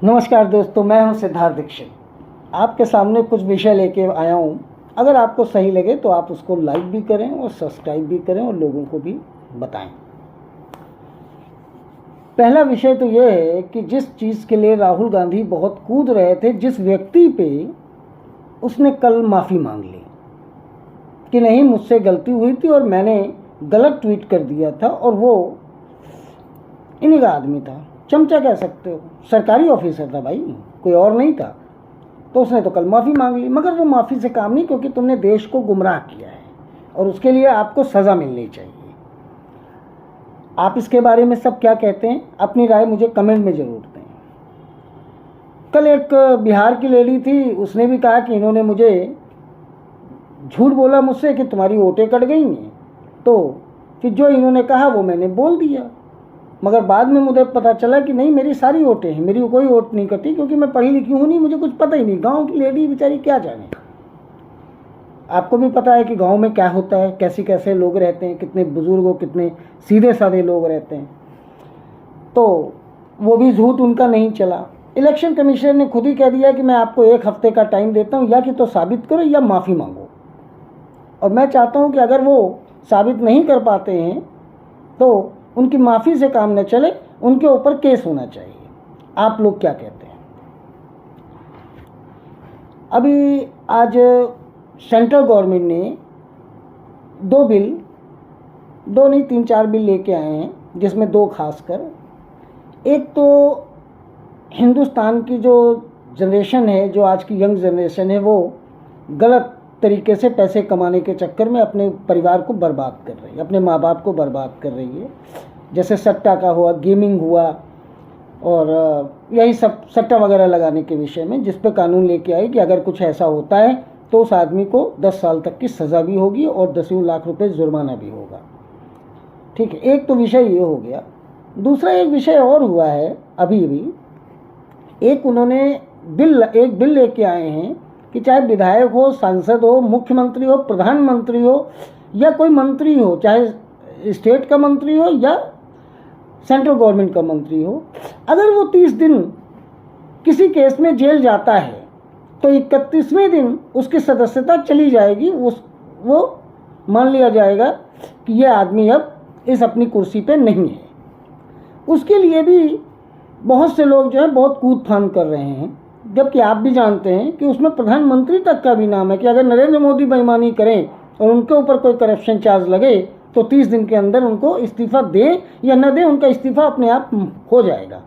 नमस्कार दोस्तों, मैं हूं सिद्धार्थ दीक्षित। आपके सामने कुछ विषय लेके आया हूं। अगर आपको सही लगे तो आप उसको लाइक भी करें और सब्सक्राइब भी करें और लोगों को भी बताएं। पहला विषय तो यह है कि जिस चीज़ के लिए राहुल गांधी बहुत कूद रहे थे, जिस व्यक्ति पे, उसने कल माफ़ी मांग ली कि नहीं, मुझसे गलती हुई थी और मैंने गलत ट्वीट कर दिया था, और वो इन्हीं का आदमी था, चमचा कह सकते हो, सरकारी ऑफिसर था भाई, कोई और नहीं था। तो उसने तो कल माफ़ी मांग ली, मगर वो माफ़ी से काम नहीं, क्योंकि तुमने देश को गुमराह किया है और उसके लिए आपको सज़ा मिलनी चाहिए। आप इसके बारे में सब क्या कहते हैं, अपनी राय मुझे कमेंट में ज़रूर दें। कल एक बिहार की लेडी थी, उसने भी कहा कि इन्होंने मुझे झूठ बोला मुझसे कि तुम्हारी वोटें कट गई हैं, तो फिर जो इन्होंने कहा वो मैंने बोल दिया। मगर बाद में मुझे पता चला कि नहीं, मेरी सारी वोटें हैं, मेरी कोई वोट नहीं कटी, क्योंकि मैं पढ़ी लिखी हूँ नहीं, मुझे कुछ पता ही नहीं। गांव की लेडी बेचारी क्या जाने। आपको भी पता है कि गांव में क्या होता है, कैसे कैसे लोग रहते हैं, कितने बुजुर्ग हो, कितने सीधे साधे लोग रहते हैं। तो वो भी झूठ उनका नहीं चला। इलेक्शन कमीशन ने खुद ही कह दिया कि मैं आपको 1 हफ्ते का टाइम देता हूँ, या कि तो साबित करो या माफ़ी मांगो। और मैं चाहता हूँ कि अगर वो साबित नहीं कर पाते हैं तो उनकी माफ़ी से काम न चले, उनके ऊपर केस होना चाहिए। आप लोग क्या कहते हैं? अभी आज सेंट्रल गवर्नमेंट ने 2 बिल, 2 नहीं 3-4 बिल लेके आए हैं, जिसमें 2 खासकर। एक तो हिंदुस्तान की जो जनरेशन है, जो आज की यंग जनरेशन है, वो गलत तरीके से पैसे कमाने के चक्कर में अपने परिवार को बर्बाद कर रही है, अपने माँ बाप को बर्बाद कर रही है। जैसे सट्टा का हुआ, गेमिंग हुआ, और यही सब सट्टा वगैरह लगाने के विषय में, जिस पे कानून लेके आए कि अगर कुछ ऐसा होता है तो उस आदमी को 10 साल तक की सज़ा भी होगी और 10 लाख रुपए जुर्माना भी होगा। ठीक है, एक तो विषय ये हो गया। दूसरा एक विषय और हुआ है अभी भी। एक उन्होंने एक बिल लेके आए हैं कि चाहे विधायक हो, सांसद हो, मुख्यमंत्री हो, प्रधानमंत्री हो, या कोई मंत्री हो, चाहे स्टेट का मंत्री हो या सेंट्रल गवर्नमेंट का मंत्री हो, अगर वो 30 दिन किसी केस में जेल जाता है तो 31वें दिन उसकी सदस्यता चली जाएगी। वो मान लिया जाएगा कि ये आदमी अब इस अपनी कुर्सी पे नहीं है। उसके लिए भी बहुत से लोग जो है बहुत कूद फान कर रहे हैं, जबकि आप भी जानते हैं कि उसमें प्रधानमंत्री तक का भी नाम है कि अगर नरेंद्र मोदी बेईमानी करें और उनके ऊपर कोई करप्शन चार्ज लगे तो 30 दिन के अंदर उनको इस्तीफा दें या न दें, उनका इस्तीफा अपने आप हो जाएगा।